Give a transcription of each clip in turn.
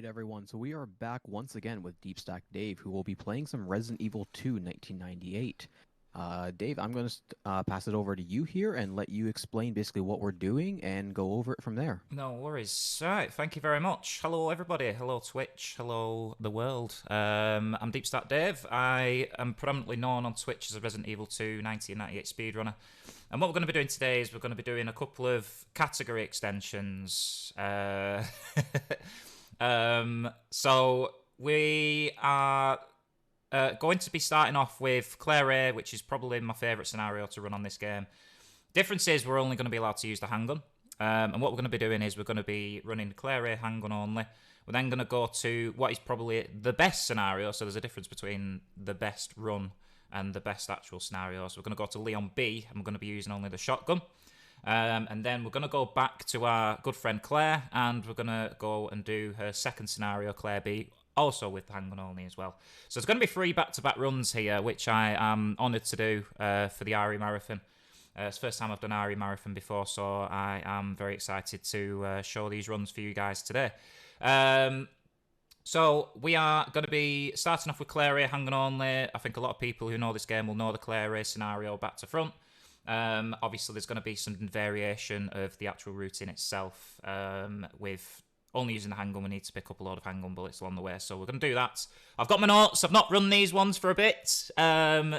Everyone, so we are back once again with DeepStackDave, who will be playing some Resident Evil 2 1998. Dave, I'm going to pass it over to you here and let you explain basically what we're doing and go over it from there. No worries. Right, thank you very much. Hello, everybody. Hello, Twitch. Hello, the world. I'm DeepStackDave. I am predominantly known on Twitch as a Resident Evil 2 1998 speedrunner. And what we're going to be doing today is we're going to be doing a couple of category extensions. So we are going to be starting off with Claire A, which is probably my favourite scenario to run on this game. Difference is we're only going to be allowed to use the handgun. And what we're going to be doing is we're going to be running Claire A handgun only. We're then going to go to what is probably the best scenario. So there's a difference between the best run and the best actual scenario. So we're going to go to Leon B, and we're going to be using only the shotgun. And then we're going to go back to our good friend Claire, and we're going to go and do her second scenario, Claire B, also with handgun only as well. So it's going to be 3 back-to-back runs here, which I am honoured to do for the RE Marathon. It's the first time I've done RE Marathon before, so I am very excited to show these runs for you guys today. So we are going to be starting off with Claire A, handgun only. I think a lot of people who know this game will know the Claire A scenario back to front. Obviously, there's going to be some variation of the actual routine itself. With only using the handgun, we need to pick up a lot of handgun bullets along the way. So we're going to do that. I've got my notes. I've not run these ones for a bit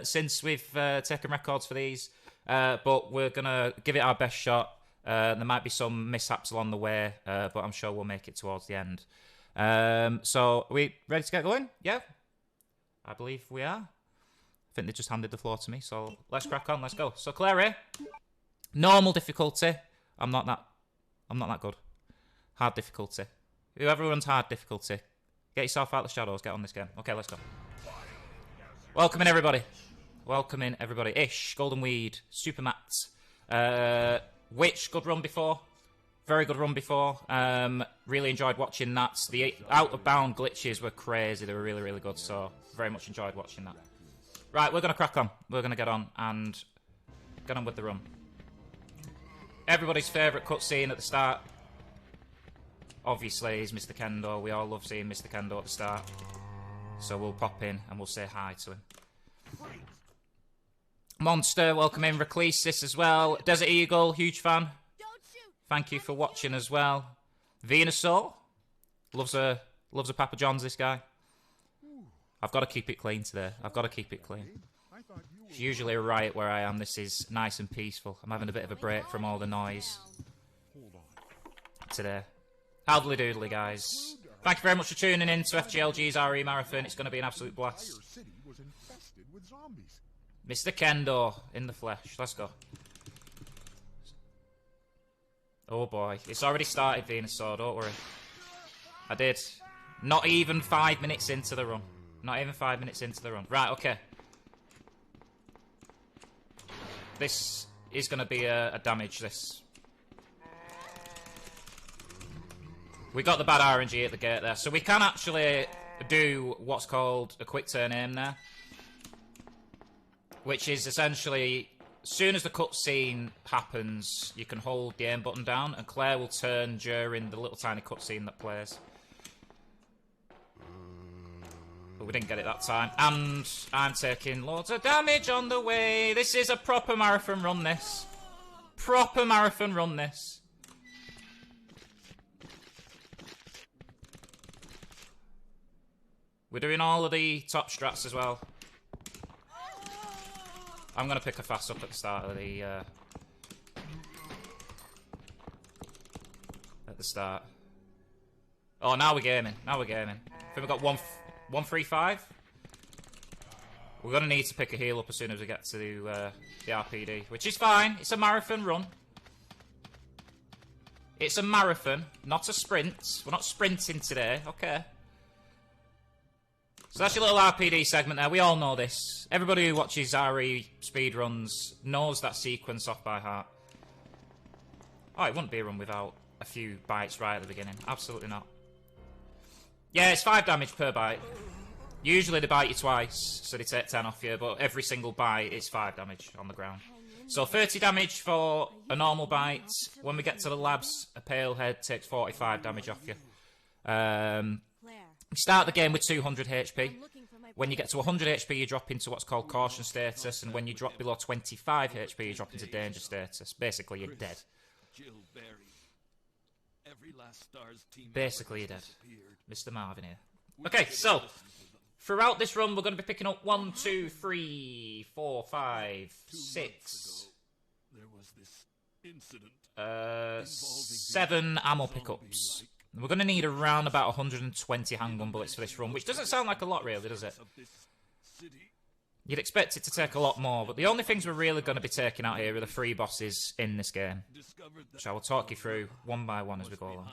since we've taken records for these. But we're going to give it our best shot. There might be some mishaps along the way, but I'm sure we'll make it towards the end. So are we ready to get going? Yeah? I believe we are. I think they just handed the floor to me, so let's crack on. Let's go. So Claire A, normal difficulty. I'm not that good. Hard difficulty. Whoever runs hard difficulty, get yourself out of the shadows. Get on this game. Okay, let's go. Welcome in everybody. Welcome in everybody. Ish, Golden Weed, Super Matt, Witch, good run before. Very good run before. Really enjoyed watching that. The out of bound glitches were crazy. They were really, really good. So very much enjoyed watching that. Right, we're going to crack on. We're going to get on and get on with the run. Everybody's favourite cutscene at the start, obviously, is Mr. Kendo. We all love seeing Mr. Kendo at the start. So we'll pop in and we'll say hi to him. Monster, welcome in. Reclesis as well. Desert Eagle, huge fan. Thank you for watching as well. Venusaur, loves a Papa John's, this guy. I've got to keep it clean today. I've got to keep it clean. It's usually a riot where I am. This is nice and peaceful. I'm having a bit of a break from all the noise today. Howdly doodly, guys. Thank you very much for tuning in to FTLG's RE Marathon. It's going to be an absolute blast. Mr. Kendo in the flesh. Let's go. Oh boy. It's already started, Venusaur. Don't worry. I did. Not even 5 minutes into the run. Not even 5 minutes into the run. Right, okay. This is going to be a damage, this. We got the bad RNG at the gate there. So we can actually do what's called a quick turn aim there. Which is essentially, as soon as the cutscene happens, you can hold the aim button down, and Claire will turn during the little tiny cutscene that plays. But we didn't get it that time. And I'm taking loads of damage on the way. This is a proper marathon run, this. Proper marathon run, this. We're doing all of the top strats as well. I'm going to pick a fast up at the start of the... at the start. Oh, now we're gaming. Now we're gaming. I think we've got 135. We're going to need to pick a heal up as soon as we get to the RPD, which is fine. It's a marathon run. It's a marathon, not a sprint. We're not sprinting today. Okay. So that's your little RPD segment there. We all know this. Everybody who watches RE speedruns knows that sequence off by heart. Oh, it wouldn't be a run without a few bites right at the beginning. Absolutely not. Yeah, it's 5 damage per bite. Usually they bite you twice, so they take 10 off you, but every single bite it's 5 damage on the ground. So 30 damage for a normal bite. When we get to the labs, a pale head takes 45 damage off you. You start the game with 200 HP. When you get to 100 HP, you drop into what's called caution status, and when you drop below 25 HP, you drop into danger status. Basically, you're dead. Basically, you're dead. Mr. Marvin here. Okay, so throughout this run, we're going to be picking up 1, 2, 3, 4, 5, 6, 7 ammo pickups. We're going to need around about 120 handgun bullets for this run, which doesn't sound like a lot, really, does it? You'd expect it to take a lot more, but the only things we're really going to be taking out here are the 3 bosses in this game, which I will talk you through one by one as we go along.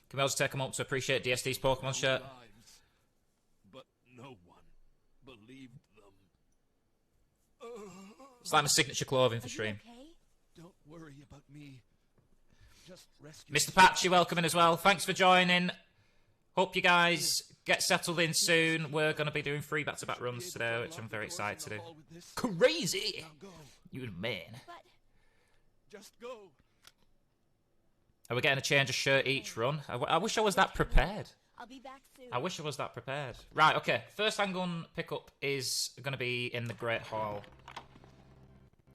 Can we also take a moment to appreciate DSD's Pokemon shirt? It's like my signature clothing for stream. Don't worry about me. Mr. Patchy, welcome in as well. Thanks for joining. Hope you guys get settled in soon. We're going to be doing 3 back-to-back runs today, which I'm very excited to do. Crazy! You're the man. Just go. Are we getting a change of shirt each run? I wish I was that prepared. I'll be back soon. I wish I was that prepared. Right, okay. First handgun pickup is going to be in the Great Hall.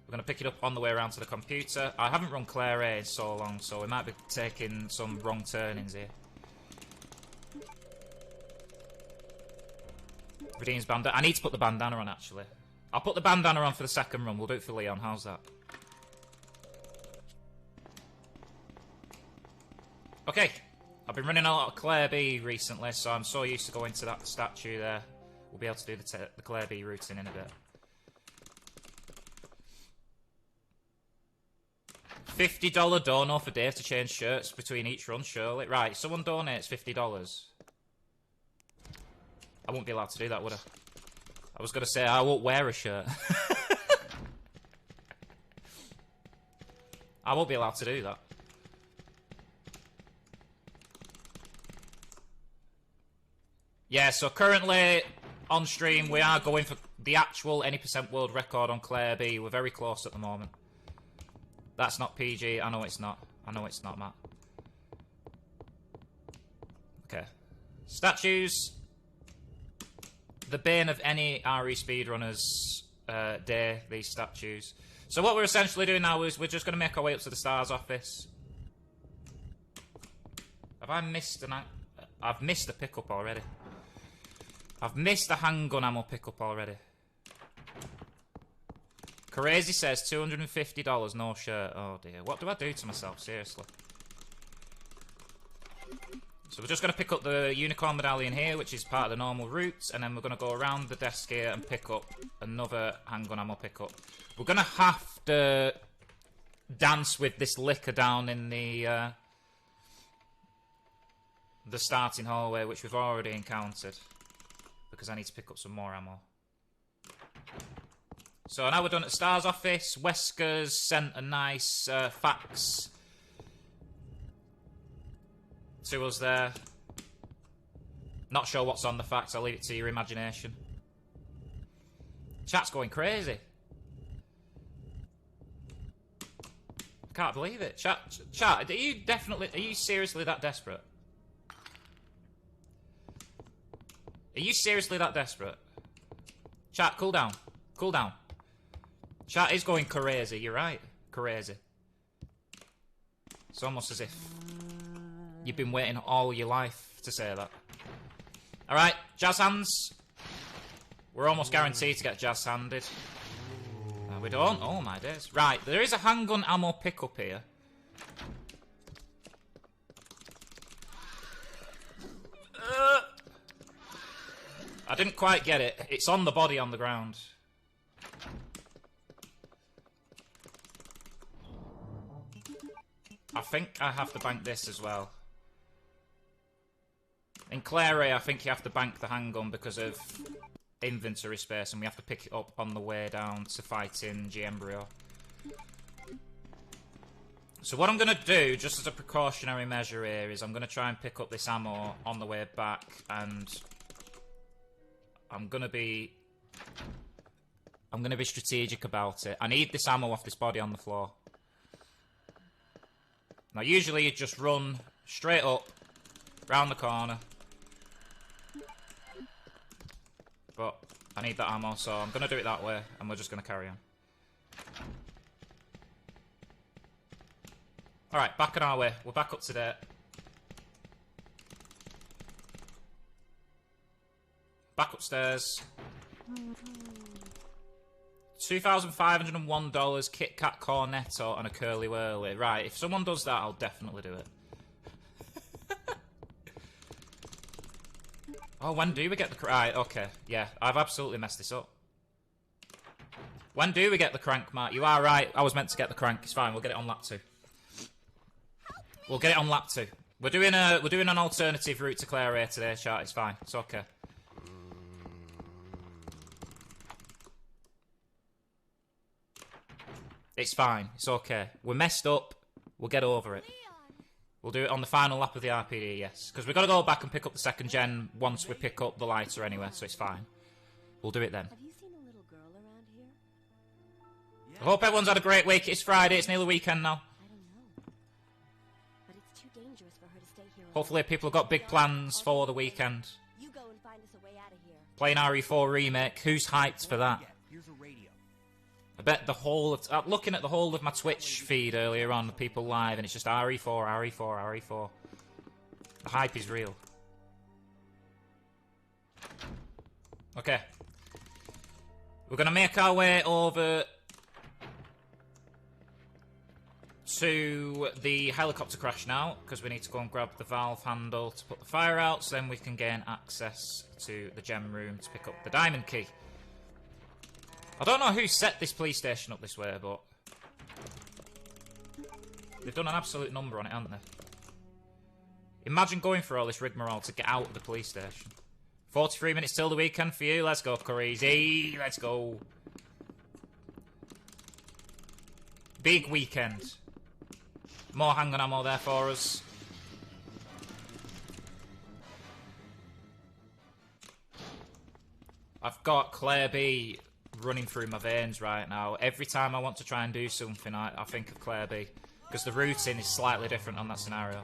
We're going to pick it up on the way around to the computer. I haven't run Claire A in so long, so we might be taking some wrong turnings here. Redeems bandana. I need to put the bandana on, actually. I'll put the bandana on for the second run. We'll do it for Leon. How's that? Okay. I've been running a lot of Claire B recently, so I'm so used to going to that statue there. We'll be able to do the Claire B routine in a bit. $50 dono for Dave to change shirts between each run, surely. Right, someone donates $50. I won't be allowed to do that, would I? I was going to say, I won't wear a shirt. I won't be allowed to do that. Yeah, so currently on stream, we are going for the actual any % world record on Claire B. We're very close at the moment. That's not PG. I know it's not. I know it's not, Matt. Okay. Statues. The bane of any RE speedrunners day, these statues. So what we're essentially doing now is we're just going to make our way up to the STARS office. Have I missed an... I've missed a pickup already. I've missed a handgun ammo pickup already. Crazy says $250, no shirt. Oh dear. What do I do to myself? Seriously. So we're just going to pick up the unicorn medallion here, which is part of the normal route, and then we're going to go around the desk here and pick up another handgun ammo pickup. We're going to have to dance with this liquor down in the starting hallway, which we've already encountered, because I need to pick up some more ammo. So now we're done at the STARS office. Wesker's sent a nice fax to us there. Not sure what's on the fax. I'll leave it to your imagination. Chat's going crazy. I can't believe it. Chat, are you seriously that desperate? Are you seriously that desperate? Chat, cool down. Cool down. Chat is going crazy, you're right. Crazy. It's almost as if you've been waiting all your life to say that. Alright, jazz hands. We're almost guaranteed to get jazz handed. No, we don't? Oh my days. Right, there is a handgun ammo pickup here. I didn't quite get it. It's on the body on the ground. I think I have to bank this as well. In Claire A, I think you have to bank the handgun because of inventory space, and we have to pick it up on the way down to fighting G-Embryo. So what I'm going to do, just as a precautionary measure here, is I'm going to try and pick up this ammo on the way back, and I'm going to be strategic about it. I need this ammo off this body on the floor. Now, usually you just run straight up, round the corner, I need that ammo, so I'm going to do it that way, and we're just going to carry on. Alright, back on our way. We're back up to date. Back upstairs. $2,501, Kit Kat Cornetto, and a Curly Whirly. Right, if someone does that, I'll definitely do it. Oh, when do we get the... Right, okay. Yeah, I've absolutely messed this up. When do we get the crank, Matt? You are right. I was meant to get the crank. It's fine. We'll get it on lap 2. We'll get it on lap 2. We're doing an alternative route to Claire A today, chat. It's fine. It's okay. It's fine. It's okay. We're messed up. We'll get over it. We'll do it on the final lap of the RPD, yes. Because we've got to go back and pick up the second gen once we pick up the lighter anyway, so it's fine. We'll do it then. Have you seen a little girl around here? I hope everyone's had a great week. It's Friday. It's nearly weekend now. I don't know. But it's too dangerous for her to stay here. Hopefully people have got big plans for the weekend. You go and find us a way out of here. Playing RE4 Remake. Who's hyped for that? Here's a radio. I bet the whole of... looking at the whole of my Twitch feed earlier on, the people live, and it's just RE4, RE4, RE4. The hype is real. Okay. We're going to make our way over to the helicopter crash now, because we need to go and grab the valve handle to put the fire out, so then we can gain access to the gem room to pick up the diamond key. I don't know who set this police station up this way, but they've done an absolute number on it, haven't they? Imagine going for all this rigmarole to get out of the police station. 43 minutes till the weekend for you. Let's go, Crazy. Let's go. Big weekend. More handgun ammo there for us. I've got Claire B running through my veins right now. Every time I want to try and do something, I think of Claire B. Because the routing is slightly different on that scenario.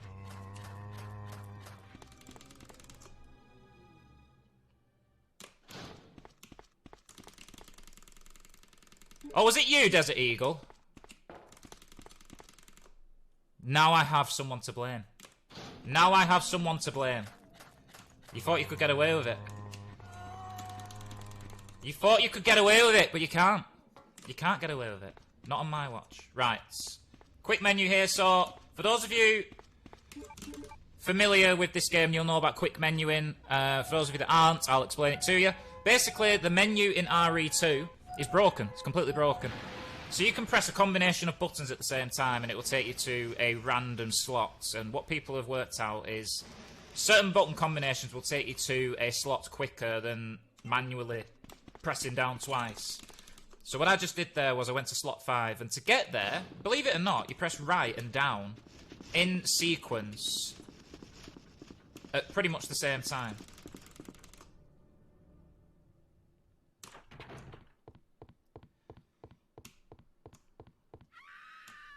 Oh, was it you, Desert Eagle? Now I have someone to blame. Now I have someone to blame. You thought you could get away with it. You thought you could get away with it, but you can't. You can't get away with it. Not on my watch. Right. Quick menu here. So, for those of you familiar with this game, you'll know about quick menuing. For those of you that aren't, I'll explain it to you. Basically, the menu in RE2 is broken. It's completely broken. So you can press a combination of buttons at the same time and it will take you to a random slot. And what people have worked out is certain button combinations will take you to a slot quicker than manually pressing down twice. So what I just did there was I went to slot 5, and to get there, believe it or not, you press right and down in sequence at pretty much the same time.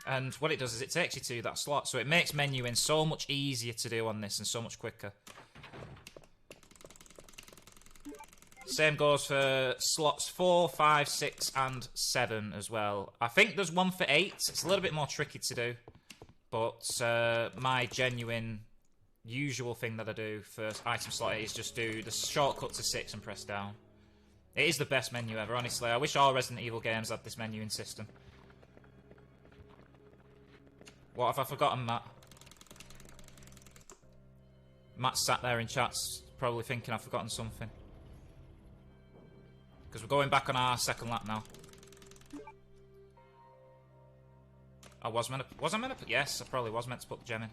And what it does is it takes you to that slot, so it makes menuing so much easier to do on this and so much quicker. Same goes for slots 4, 5, 6, and 7 as well. I think there's one for 8. It's a little bit more tricky to do. But my genuine, usual thing that I do for item slot 8 is just do the shortcut to 6 and press down. It is the best menu ever, honestly. I wish all Resident Evil games had this menuing system. What have I forgotten, Matt? Matt sat there in chat's probably thinking I've forgotten something. Because we're going back on our second lap now. Was I meant to? Yes, I probably was meant to put the gem in.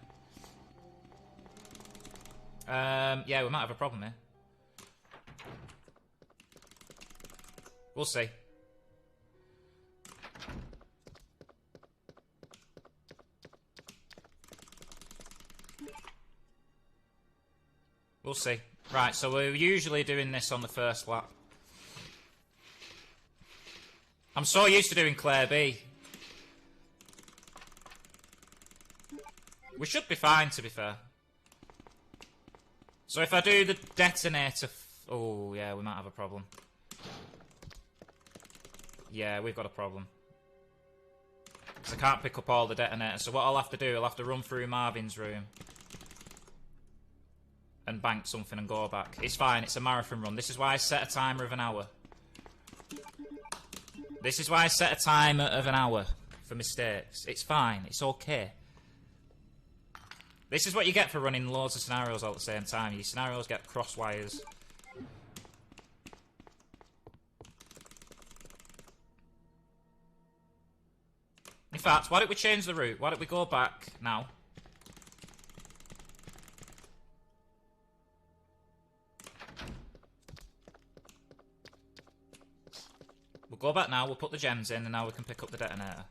Yeah, we might have a problem here. We'll see. We'll see. Right, so we're usually doing this on the first lap. I'm so used to doing Claire B. We should be fine, to be fair. So if I do the detonator... oh, yeah, we might have a problem. Yeah, we've got a problem. Because I can't pick up all the detonators. So what I'll have to do, I'll have to run through Marvin's room. And bank something and go back. It's fine, it's a marathon run. This is why I set a timer of an hour. This is why I set a timer of an hour for mistakes. It's fine, it's okay. This is what you get for running loads of scenarios all at the same time. Your scenarios get cross wires. In fact, why don't we change the route? Why don't we go back now? We'll go back now, we'll put the gems in, and now we can pick up the detonator.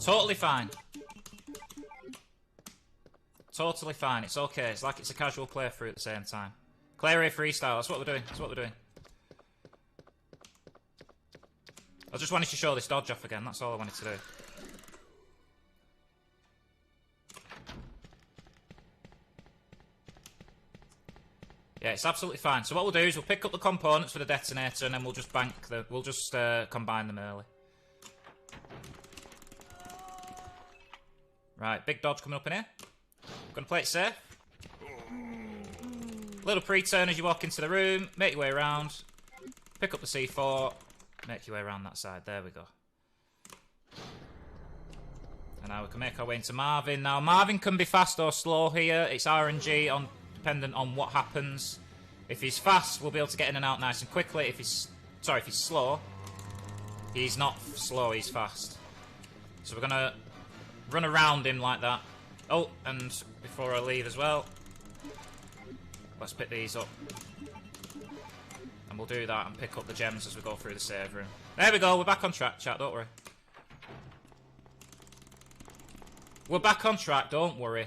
Totally fine. Totally fine, it's okay. It's like it's a casual playthrough at the same time. Clear A freestyle, that's what we're doing. That's what we're doing. I just wanted to show this dodge off again, that's all I wanted to do. Yeah, it's absolutely fine. So what we'll do is we'll pick up the components for the detonator and then we'll just bank the... We'll just combine them early. Right, big dodge coming up in here. Gonna play it safe. Little pre-turn as you walk into the room. Make your way around. Pick up the C4. Make your way around that side. There we go. And now we can make our way into Marvin. Now, Marvin can be fast or slow here. It's RNG on... dependent on what happens. If he's fast, we'll be able to get in and out nice and quickly. If he's... Sorry, if he's slow. He's not slow, he's fast. So we're gonna run around him like that. Oh, and before I leave as well, let's pick these up. And we'll do that and pick up the gems as we go through the save room. There we go, we're back on track, chat, don't worry. We're back on track, don't worry.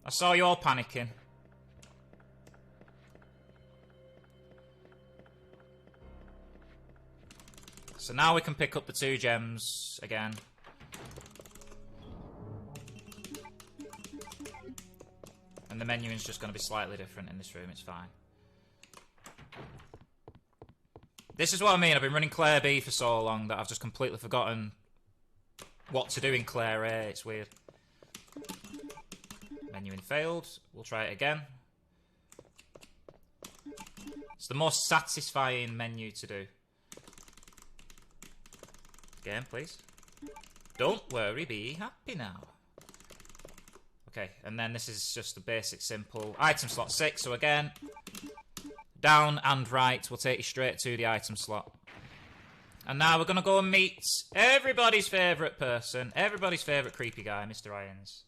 I saw you all panicking. So now we can pick up the 2 gems again. And the menu is just going to be slightly different in this room, it's fine. This is what I mean, I've been running Claire B for so long that I've just completely forgotten what to do in Claire A, it's weird. Menuing failed. We'll try it again. It's the most satisfying menu to do. Again, please. Don't worry, be happy now. Okay, and then this is just a basic, simple item slot 6. So again, down and right will take you straight to the item slot. And now we're going to go and meet everybody's favourite person, everybody's favourite creepy guy, Mr. Irons.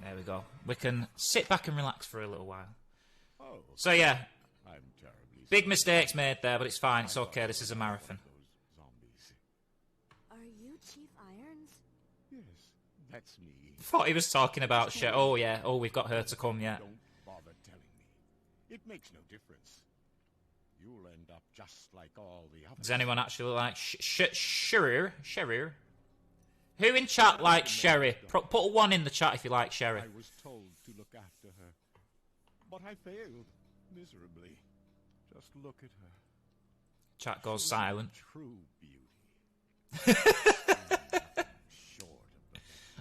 There we go. We can sit back and relax for a little while. So yeah, big mistakes made there, but it's fine. It's okay. This is a marathon. Are you Chief Irons? Yes, that's me. Thought he was talking about shit. Oh yeah. Oh, we've got her to come yet. Don't bother telling me. It makes no difference. You'll end up just like all the others. Does anyone actually like Sherry? Sherry? Who in chat likes Sherry? Put a 1 in the chat if you like Sherry. I was told to look after her, but I failed miserably. Just look at her. Chat goes silent. True beauty.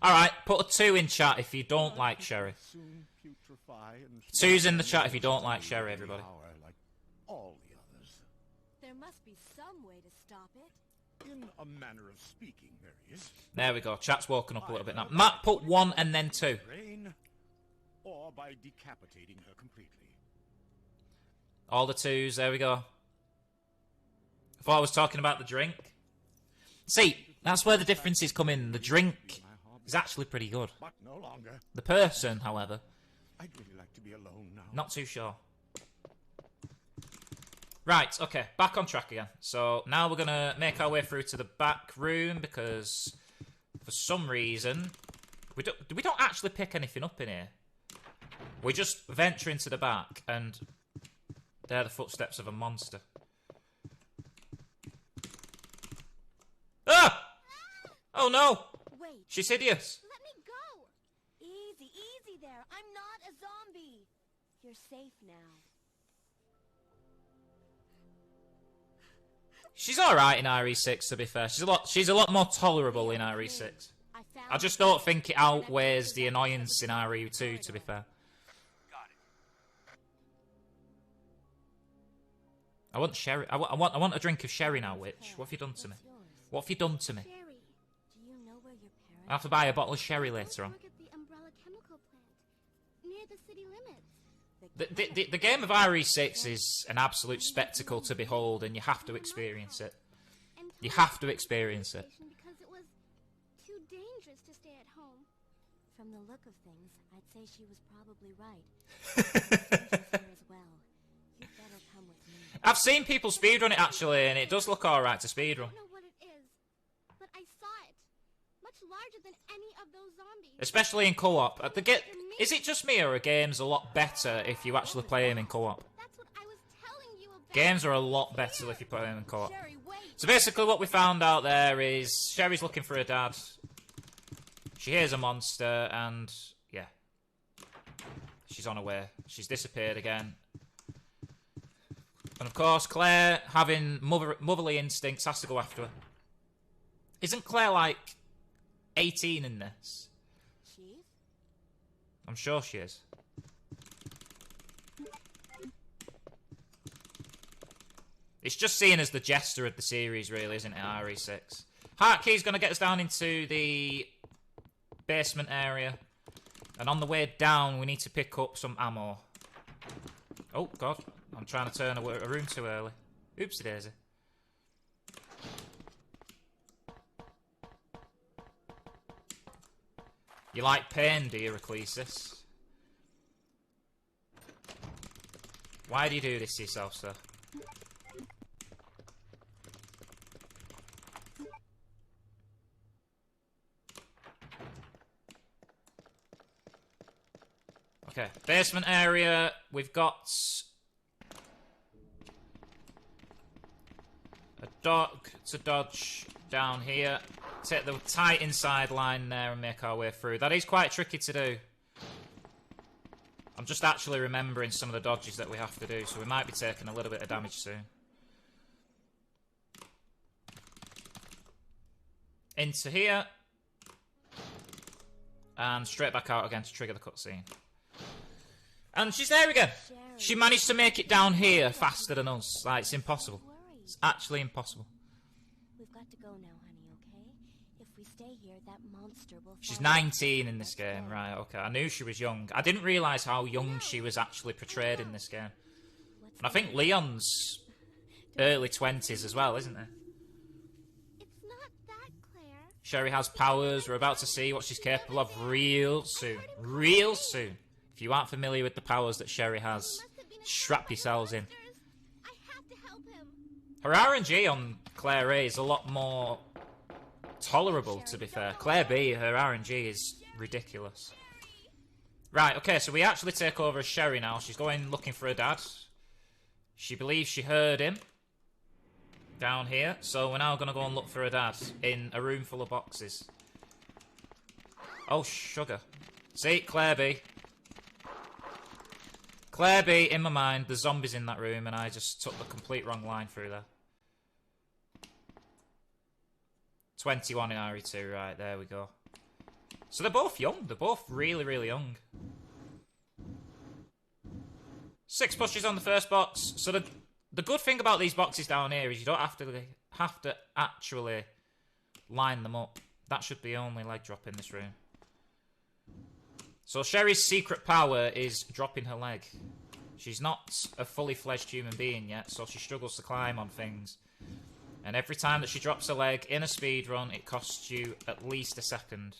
Alright, put a 2 in chat if you don't like Sherry. 2's in the chat if you don't like Sherry, everybody. Like all the others. There must be some way to stop it. In a manner of speaking, there is. There we go. Chat's woken up a little bit now. Matt, put 1 and then 2. Brain, or by decapitating her completely. All the 2's. There we go. I thought I was talking about the drink. See, that's where the differences come in. The drink is actually pretty good. But no longer. The person, however, I'd really like to be alone now. not too sure. Right, okay, back on track again. So now we're going to make our way through to the back room because for some reason we don't actually pick anything up in here. We just venture into the back and they're the footsteps of a monster. Ah! Oh no! Wait, She's hideous. let me go. You're safe now. She's alright in RE6, to be fair. She's a lot more tolerable in RE6. I just don't think it outweighs the annoyance in RE2, to be fair. I want sherry. I want a drink of sherry now, witch. What have you done to me? What have you done to me? Sherry, do you know where your parents I have to buy a bottle of sherry later on. work at the Umbrella Chemical Plant near the city limits? The game of RE6 is an absolute spectacle to behold, and you have to experience it. You have to experience it. Because it was too dangerous to stay at home. From the look of things, I'd say she was probably right. Dangerous here as well. You'd better come with me. I've seen people speedrun it, actually, and it does look alright to I speedrun. don't know what it is, but I saw it. Much larger than any of those zombies. Especially in co-op. Is it just me, or are games a lot better if you actually play them in co-op? That's what I was telling you about. Games are a lot better if you play them in co-op. Sherry, wait. So basically what we found out there is Sherry's looking for her dad. She hears a monster, and yeah. She's on her way. She's disappeared again. And of course, Claire, having motherly instincts, has to go after her. Isn't Claire like 18 in this? Chief? I'm sure she is. It's just seen as the jester of the series, really, isn't it, RE6? Heartkey's going to get us down into the basement area. And on the way down, we need to pick up some ammo. Oh, God. I'm trying to turn a room too early. Oopsie daisy. You like pain, do you, Reclesis? Why do you do this to yourself, sir? Okay, basement area. We've got a dog to dodge down here. Take the tight inside line there and make our way through. That is quite tricky to do. I'm just actually remembering some of the dodges that we have to do, so we might be taking a little bit of damage soon. Into here. And straight back out again to trigger the cutscene. And she's there again. She managed to make it down here faster than us. Like, it's impossible. It's actually impossible. We've got to go now, honey, okay? If we stay here, that monster will She's follow us. 19 in this game, right, okay. I knew she was young. I didn't realise how young she was actually portrayed in this game. And I think Leon's early 20s as well, isn't he? It's not that, Claire. Sherry has powers. We're about to see what she's capable of real soon. Real soon. If you aren't familiar with the powers that Sherry has, strap yourselves in. I have to help him. Her RNG on Claire A is a lot more tolerable, to be fair. Claire B, her RNG is ridiculous. Right, okay, so we actually take over as Sherry now. She's going looking for her dad. She believes she heard him down here, so we're now going to go and look for her dad in a room full of boxes. Oh, sugar. See, Claire B. Claire B, in my mind, there's zombies in that room, and I just took the complete wrong line through there. 21 in RE2, right, there we go. So they're both young. They're both really, really young. 6 pushes on the first box. So the good thing about these boxes down here is you don't have to actually line them up. That should be only leg drop in this room. So Sherry's secret power is dropping her leg. She's not a fully fledged human being yet, so she struggles to climb on things. And every time that she drops her leg in a speedrun, it costs you at least a second.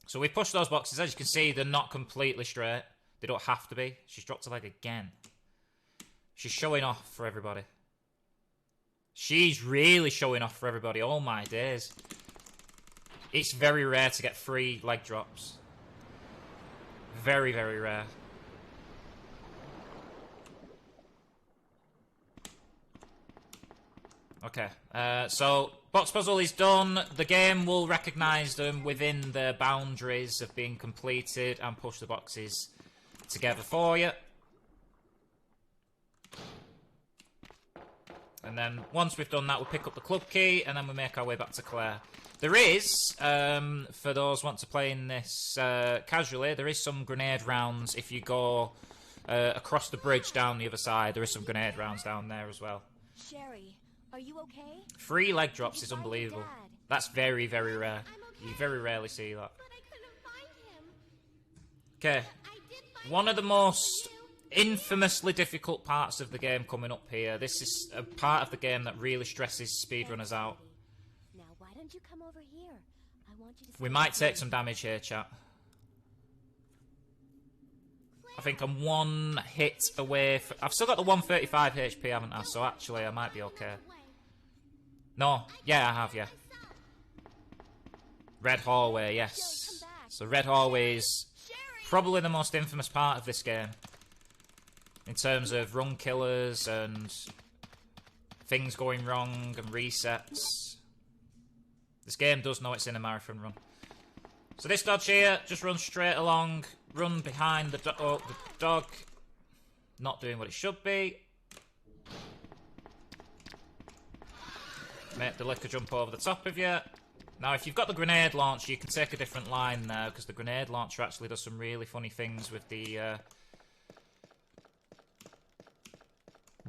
So we push those boxes. As you can see, they're not completely straight. They don't have to be. She's dropped her leg again. She's showing off for everybody. She's really showing off for everybody. Oh my days. It's very rare to get 3 leg drops. Very, very rare. Okay, so box puzzle is done. The game will recognise them within the boundaries of being completed and push the boxes together for you. And then once we've done that, we'll pick up the club key, and then we make our way back to Claire. There is, for those who want to play in this casually, there is some grenade rounds if you go across the bridge down the other side. There is some grenade rounds down there as well. Sherry, are you okay? 3 leg drops is unbelievable. That's very, very rare. You very rarely see that. But I couldn't find him. Okay. I did find One of the him. most infamously difficult parts of the game coming up here. This is a part of the game that really stresses speedrunners out. Now why don't you come over here? I want you to We see might what take I some do. damage here, chat. I think I'm 1 hit away. I've still got the 135 HP, haven't I? So actually, I might be okay. No, yeah, I have, yeah. Red hallway, yes. So red hallway is probably the most infamous part of this game. In terms of run killers and things going wrong and resets. This game does know it's in a marathon run. So this dodge here, just run straight along, run behind the dog. Not doing what it should be. Make the liquor jump over the top of you. Now, if you've got the grenade launcher, you can take a different line there, because the grenade launcher actually does some really funny things with the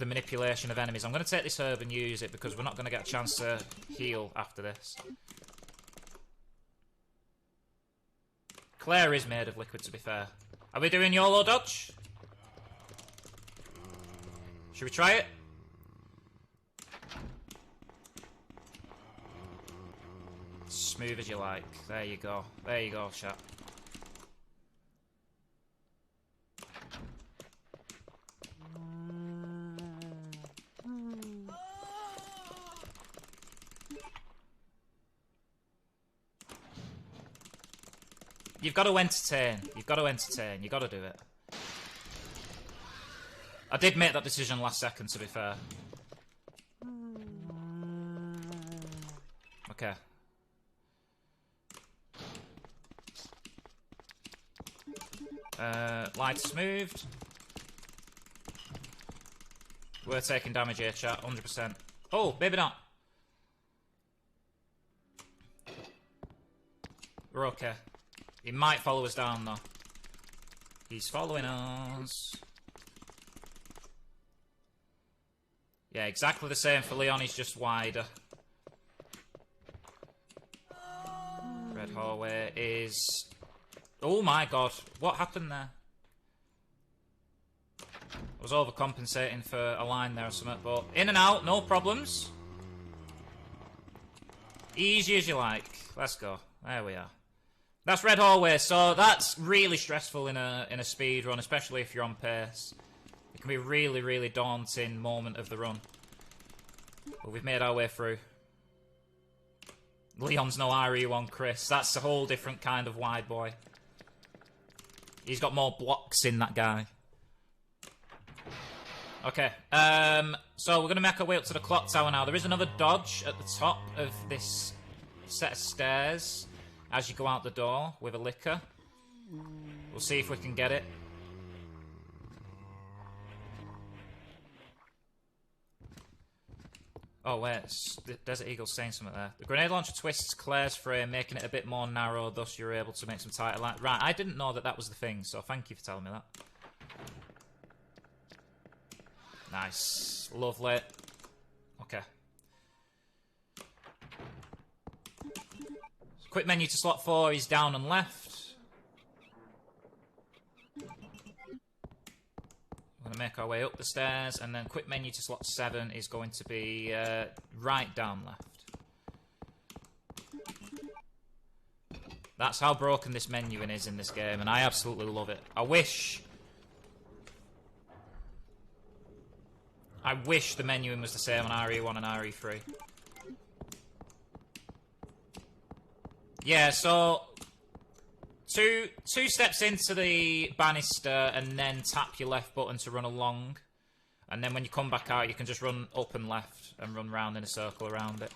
manipulation of enemies. I'm going to take this herb and use it, because we're not going to get a chance to heal after this. Claire is made of liquid, to be fair. Are we doing YOLO dodge? Should we try it? Smooth as you like. There you go. There you go, chat. You've got to entertain. You've got to entertain. You've got to do it. I did make that decision last second, to be fair. Okay. Light smoothed. We're taking damage here, chat. 100%. Oh, maybe not. We're okay. He might follow us down, though. He's following us. Yeah, exactly the same for Leon. He's just wider. Red hallway is... Oh my god. What happened there? I was overcompensating for a line there or something, but in and out, no problems. Easy as you like. Let's go. There we are. That's red hallway, so that's really stressful in a speed run, especially if you're on pace. It can be a really, really daunting moment of the run. But we've made our way through. Leon's no RE1 Chris. That's a whole different kind of wide boy. He's got more blocks in that guy. Okay, so we're going to make our way up to the clock tower now. There is another dodge at the top of this set of stairs as you go out the door with a liquor. We'll see if we can get it. Oh, wait, the Desert Eagle's saying something there. The grenade launcher twists Claire's frame, making it a bit more narrow, thus you're able to make some tighter lines. Right, I didn't know that that was the thing, so thank you for telling me that. Nice. Lovely. Okay. Quick menu to slot 4 is down and left. We're going to make our way up the stairs, and then quick menu to slot 7 is going to be right down left. That's how broken this menuing is in this game, and I absolutely love it. I wish the menuing was the same on RE1 and RE3. Yeah, so two steps into the banister and then tap your left button to run along. And then when you come back out, you can just run up and left and run round in a circle around it.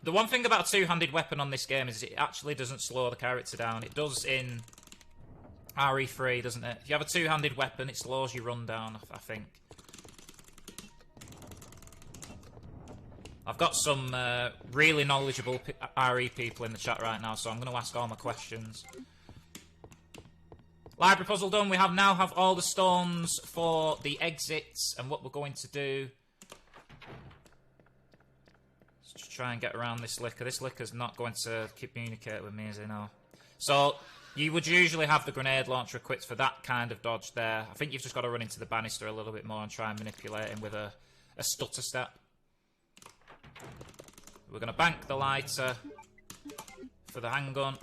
The one thing about a two-handed weapon on this game is it actually doesn't slow the character down. It does in RE3, doesn't it? If you have a two-handed weapon, it slows your run down, I think. I've got some really knowledgeable RE people in the chat right now, so I'm going to ask all my questions. Library puzzle done. We now have all the stones for the exits, and what we're going to do... Let's try and get around this licker. This licker's not going to communicate with me, as I know. So, you would usually have the grenade launcher equipped for that kind of dodge there. I think you've just got to run into the banister a little bit more and try and manipulate him with a stutter step. We're going to bank the lighter for the handgun.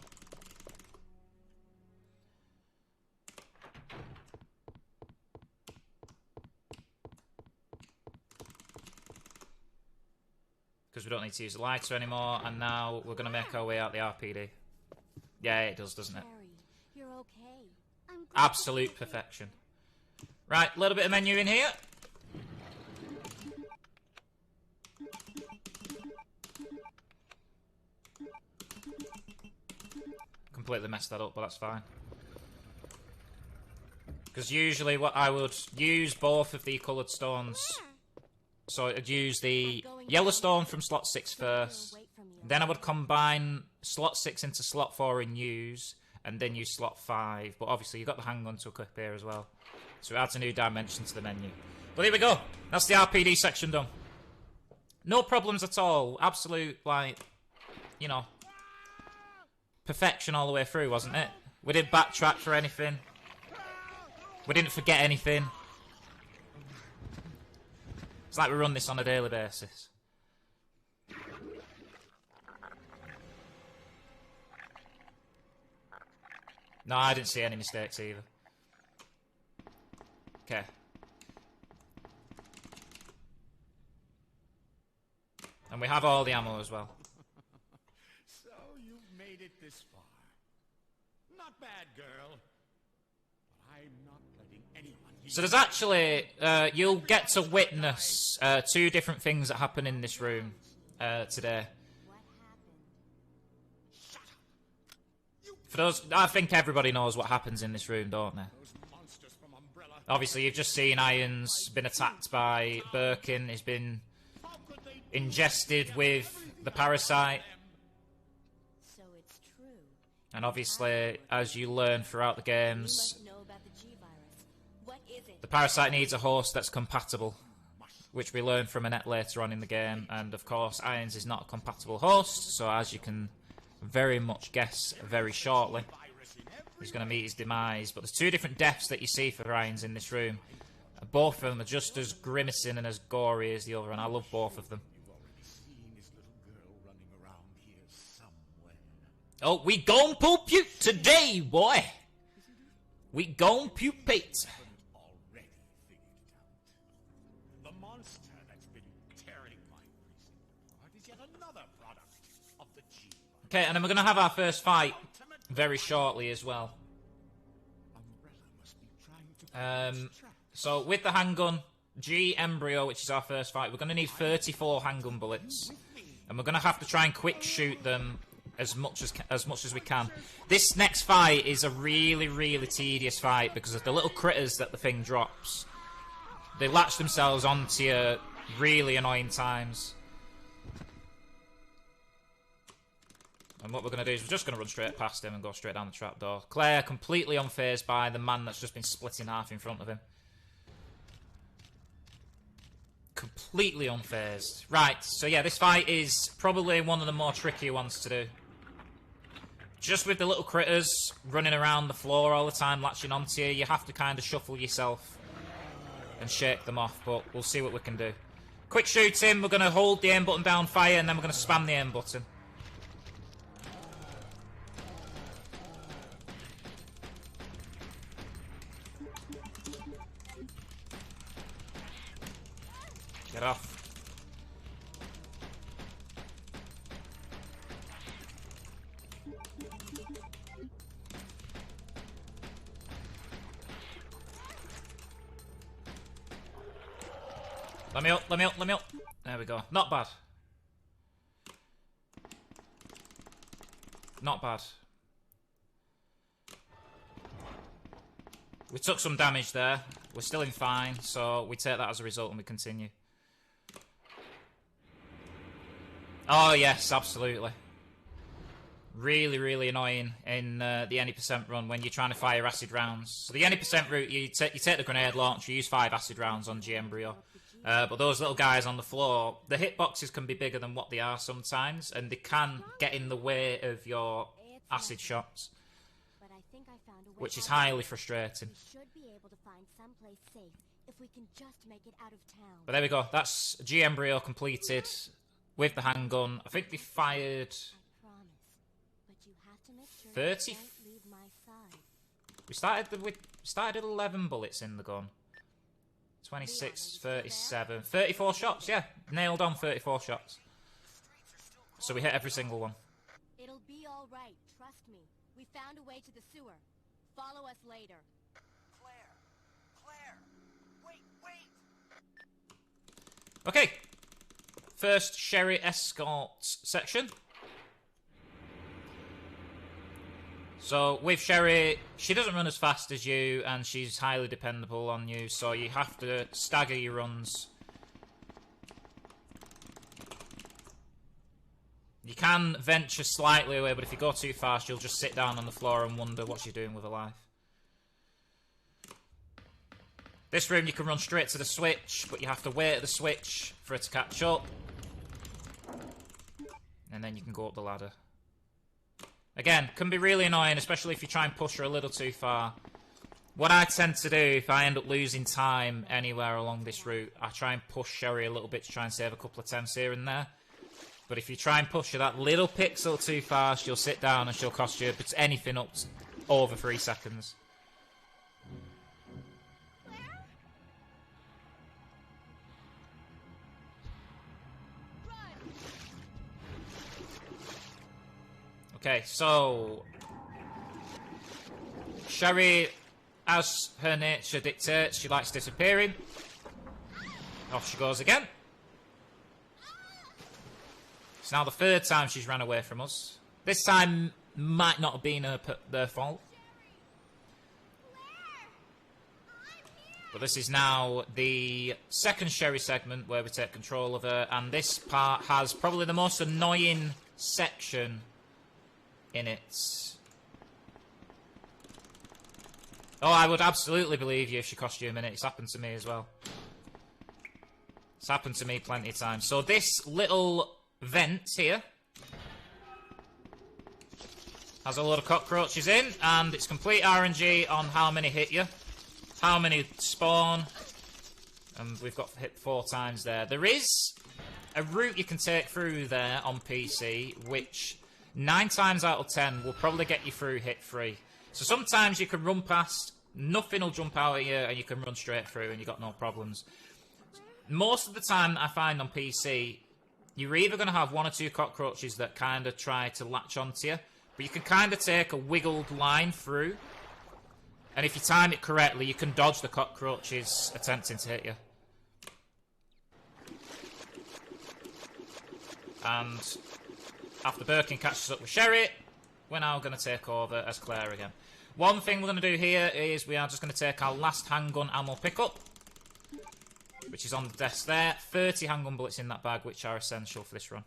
Because we don't need to use the lighter anymore, and now we're going to make our way out the RPD. Yeah, it does, doesn't it? You're okay. Absolute perfection. Right, a little bit of menu in here. Completely messed that up, but that's fine. Because usually what I would use both of the coloured stones. So I'd use the yellow stone from slot 6 first. Then I would combine slot 6 into slot 4 and use. And then use slot 5. But obviously you've got the handgun to equip here as well. So it adds a new dimension to the menu. But here we go. That's the RPD section done. No problems at all. Absolute, like, you know, perfection all the way through, wasn't it? We didn't backtrack for anything. We didn't forget anything. It's like we run this on a daily basis. No, I didn't see any mistakes either. Okay. And we have all the ammo as well. So you've made it this far. Not bad, girl. But I'm not letting anyone... So there's actually... you'll get to witness 2 different things that happen in this room today. For those... I think everybody knows what happens in this room, don't they? Obviously, you've just seen Irons been attacked by Birkin. He's been ingested with the parasite. So it's true. And obviously, as you learn throughout the games, the parasite needs a host that's compatible, which we learn from Annette later on in the game. And of course, Irons is not a compatible host, so as you can very much guess very shortly, he's going to meet his demise. But there's 2 different deaths that you see for Irons in this room. Both of them are just as grimacing and as gory as the other, and I love both of them. Oh, we gon' pupute today, boy! We gon' pupate. The monster that's been tearing my precinct is yet another product of the G. Okay, and then we're going to have our first fight very shortly as well. So with the handgun, G Embryo, which is our first fight, we're going to need 34 handgun bullets, and we're going to have to try and quick shoot them as much as we can. This next fight is a really, really tedious fight because of the little critters that the thing drops. They latch themselves onto you really annoying times. And what we're going to do is we're just going to run straight past him and go straight down the trapdoor. Claire completely unfazed by the man that's just been split in half in front of him. Completely unfazed. Right, so yeah, this fight is probably one of the more trickier ones to do. Just with the little critters running around the floor all the time, latching onto you, you have to kind of shuffle yourself and shake them off, but we'll see what we can do. Quick shooting, we're going to hold the aim button down, fire, and then we're going to spam the aim button. Get off. Let me up, let me up, let me up. There we go. Not bad. Not bad. We took some damage there. We're still in fine, so we take that as a result and we continue. Oh, yes, absolutely. Really, really annoying in the any percent run when you're trying to fire acid rounds. So the any percent route, you take the grenade launch, you use 5 acid rounds on G-Embryo. But those little guys on the floor, the hitboxes can be bigger than what they are sometimes, and they can get in the way of your acid shots, which is highly frustrating. But there we go. That's G-Embryo completed with the handgun. I think they fired 30. We started at 11 bullets in the gun. 26, 37, 34 shots. Yeah, nailed on 34 shots. So we hit every single one. It'll be all right. Trust me. We found a way to the sewer. Follow us later. Claire, wait. Okay. First Sherry escorts section. So with Sherry, she doesn't run as fast as you, and she's highly dependable on you, so you have to stagger your runs. You can venture slightly away, but if you go too fast, you'll just sit down on the floor and wonder what she's doing with her life. This room, you can run straight to the switch, but you have to wait at the switch for it to catch up. And then you can go up the ladder. Again, can be really annoying, especially if you try and push her a little too far. What I tend to do, if I end up losing time anywhere along this route, I try and push Sherry a little bit to try and save a couple of attempts here and there. But if you try and push her that little pixel too fast, she'll sit down and she'll cost you anything up to over 3 seconds. Okay, so Sherry, as her nature dictates, she likes disappearing. Off she goes again. It's now the 3rd time she's ran away from us. This time might not have been their fault. But this is now the 2nd Sherry segment where we take control of her, and this part has probably the most annoying section in it. Oh, I would absolutely believe you if she cost you a minute. It's happened to me as well. It's happened to me plenty of times. So this little vent here has a load of cockroaches in, and it's complete RNG on how many hit you, how many spawn, and we've got hit 4 times there. There is a route you can take through there on PC, which 9 times out of 10 will probably get you through hit free. So sometimes you can run past, nothing will jump out at you, and you can run straight through and you got no problems. Most of the time I find on PC, you're either going to have 1 or 2 cockroaches that kind of try to latch onto you, but you can kind of take a wiggled line through, and if you time it correctly, you can dodge the cockroaches attempting to hit you. And after Birkin catches up with Sherry, we're now going to take over as Claire again. One thing we're going to do here is we are just going to take our last handgun ammo pickup, which is on the desk there. 30 handgun bullets in that bag, which are essential for this run.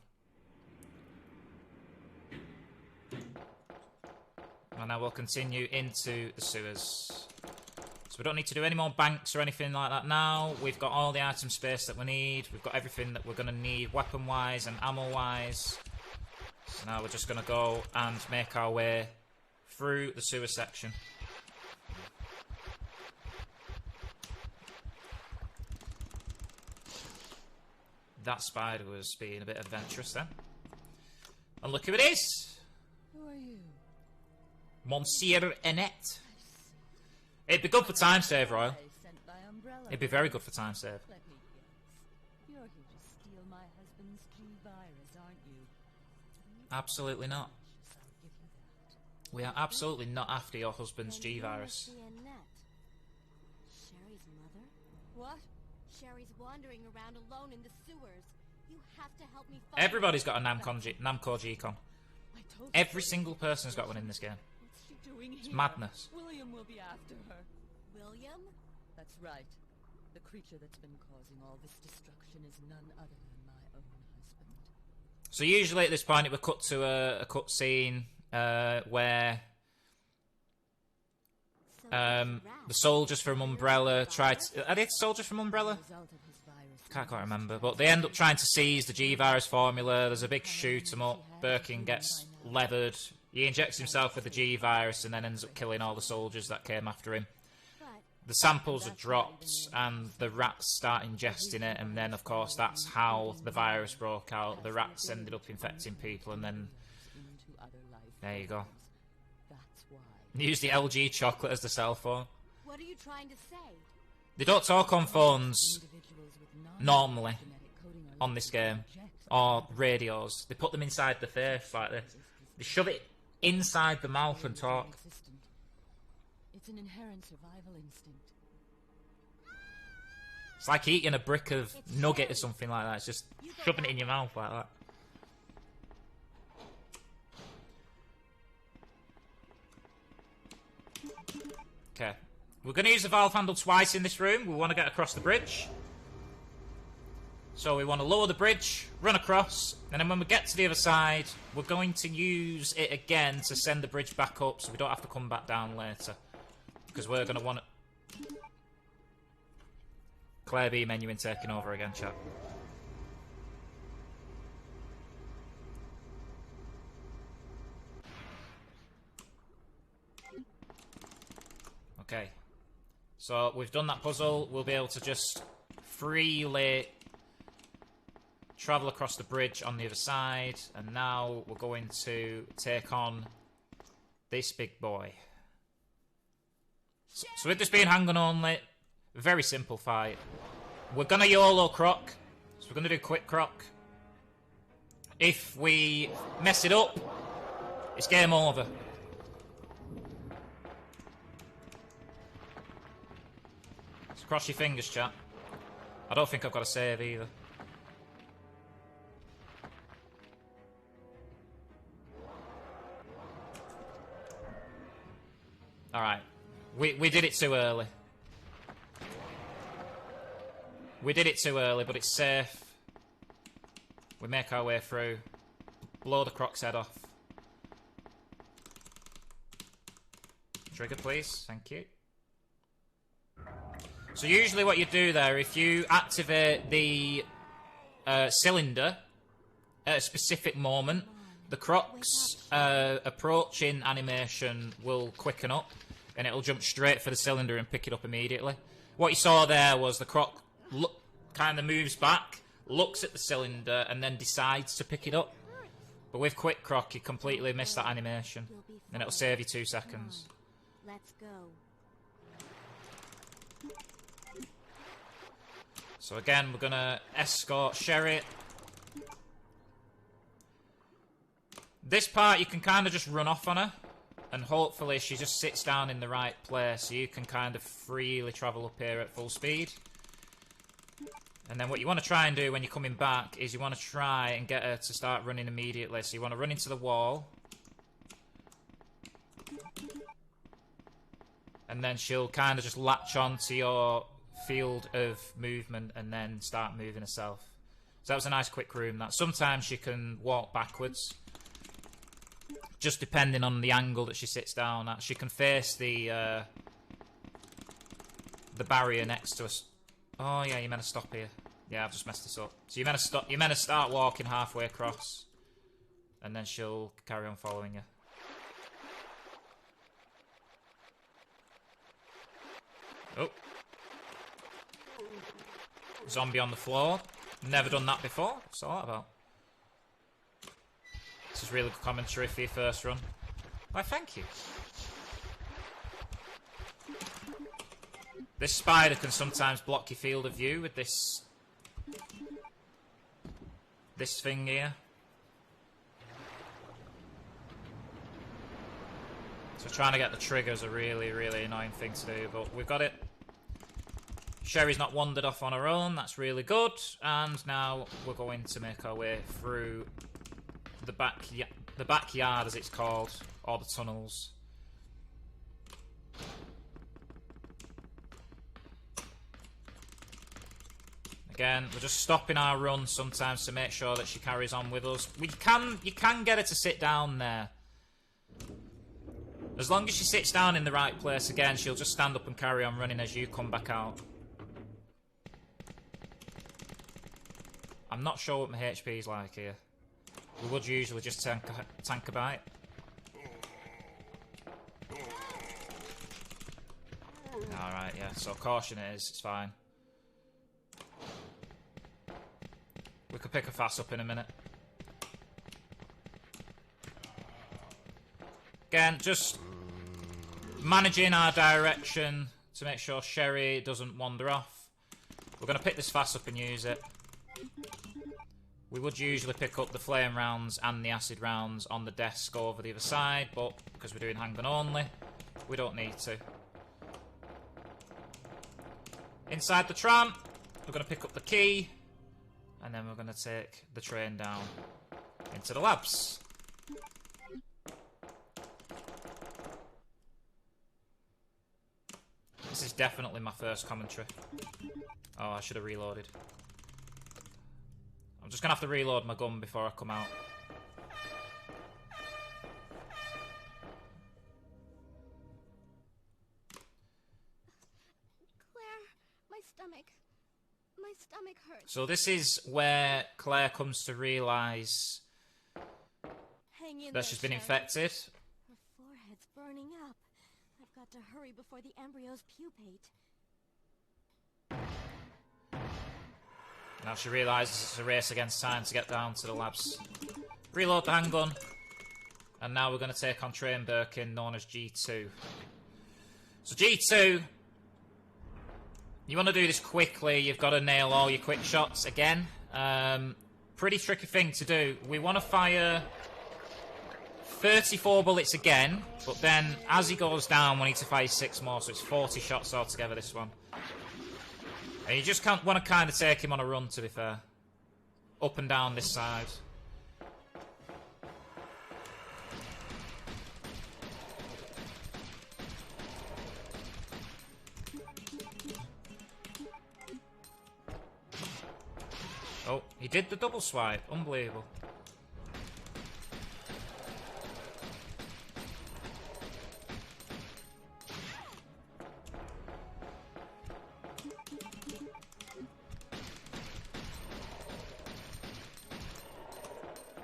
And now we'll continue into the sewers. So we don't need to do any more banks or anything like that now. We've got all the item space that we need. We've got everything that we're going to need weapon-wise and ammo-wise. So now we're just going to go and make our way through the sewer section. That spider was being a bit adventurous then. And look who it is! Who are you? Monsieur Annette. It'd be good for time save, Royal. I sent by umbrella. It'd be very good for time save. Let me guess. You're here to steal my husband's G-virus, aren't you? Absolutely not. I'll give you that. We are absolutely not after your husband's Then you G-virus. must be Annette. Sherry's mother? What? Sherry's wandering around alone in the sewers. You have to help me find Everybody's got a Namco G-con. I told you Every so. single person's got one in this game. What's she doing It's here? madness. William will be after her. William? That's right. The creature that's been causing all this destruction is none other than my own husband. So usually at this point it would cut to a cut scene where So there's a the soldiers from Umbrella try to... Are they soldiers from Umbrella? Result of his virus. Can't quite remember. But they end up trying to seize the G-Virus formula. There's a big shoot 'em up. Birkin gets leathered. He injects himself with the G-Virus and then ends up killing all the soldiers that came after him. But The samples are dropped and the rats start ingesting it, and then of course that's how the virus broke out. The rats ended up infecting people, and then Into other life there you go. forms. That's why. Use the LG chocolate as the cell phone. what are you trying to say? They don't talk on phones Individuals with normally non-genetic coding are on this game, reject or radios. They put them inside the face like this. They shove it inside the mouth and talk. existent. It's an inherent survival instinct. It's like eating a brick of nugget or something like that. It's just shoving it in your mouth like that. Okay. We're going to use the valve handle twice in this room. We want to get across the bridge. So we want to lower the bridge, run across, and then when we get to the other side, we're going to use it again to send the bridge back up so we don't have to come back down later. Because we're going to want to... Claire B menuing taking over again, chat. Okay. So we've done that puzzle. We'll be able to just freely travel across the bridge on the other side. And now we're going to take on this big boy. So with this being handgun only, very simple fight. We're going to YOLO croc. So we're going to do quick croc. If we mess it up, it's game over. So cross your fingers, chat. I don't think I've got a save either. Alright. We did it too early. We did it too early, but it's safe. We make our way through. Blow the croc's head off. Trigger, please. Thank you. So usually what you do there, if you activate the cylinder at a specific moment, the croc's approaching animation will quicken up, and it'll jump straight for the cylinder and pick it up immediately. What you saw there was the croc kind of moves back, looks at the cylinder, and then decides to pick it up. But with quick croc, you completely miss that animation, and it'll save you 2 seconds. Let's go. So again, we're gonna escort Sherry. This part, you can kind of just run off on her, and hopefully she just sits down in the right place, so you can kind of freely travel up here at full speed. And then what you want to try and do when you're coming back is you want to try and get her to start running immediately. So you want to run into the wall. And then she'll kind of just latch on to your field of movement and then start moving herself. So that was a nice quick room. That sometimes she can walk backwards, just depending on the angle that she sits down at. She can face the barrier next to us. Oh yeah, you're meant to stop here. Yeah, I've just messed this up. So you're meant to stop. You're meant to start walking halfway across, and then she'll carry on following you. Oh, zombie on the floor. Never done that before. What's all that about? This is really good commentary for your first run. Why, thank you. This spider can sometimes block your field of view with this thing here. So trying to get the trigger is a really, really annoying thing to do, but we've got it. Sherry's not wandered off on her own, that's really good. And now we're going to make our way through the The backyard, as it's called, or the tunnels. Again, we're just stopping our run sometimes to make sure that she carries on with us. You can get her to sit down there. As long as she sits down in the right place, again, she'll just stand up and carry on running as you come back out. I'm not sure what my HP is like here. We would usually just tank a bite. Alright, yeah, so caution it is, it's fine. We could pick a fast up in a minute. Again, just managing our direction to make sure Sherry doesn't wander off. We're going to pick this fast up and use it. We would usually pick up the flame rounds and the acid rounds on the desk over the other side, but because we're doing handgun only, we don't need to. Inside the tram, we're going to pick up the key, and then we're going to take the train down into the labs. This is definitely my first commentary. Oh, I should have reloaded. I'm just going to have to reload my gun before I come out. Claire, my stomach hurts. So this is where Claire comes to realise that she's been infected. Her forehead's burning up. I've got to hurry before the embryos pupate. Now she realises it's a race against time to get down to the labs. Reload the handgun. And now we're going to take on Train Birkin, known as G2. So G2, you want to do this quickly. You've got to nail all your quick shots again. Pretty tricky thing to do. We want to fire 34 bullets again, but then as he goes down, we need to fire 6 more, so it's 40 shots altogether, this one. And you just can't want to kind of take him on a run, to be fair. Up and down this side. Oh, he did the double swipe. Unbelievable.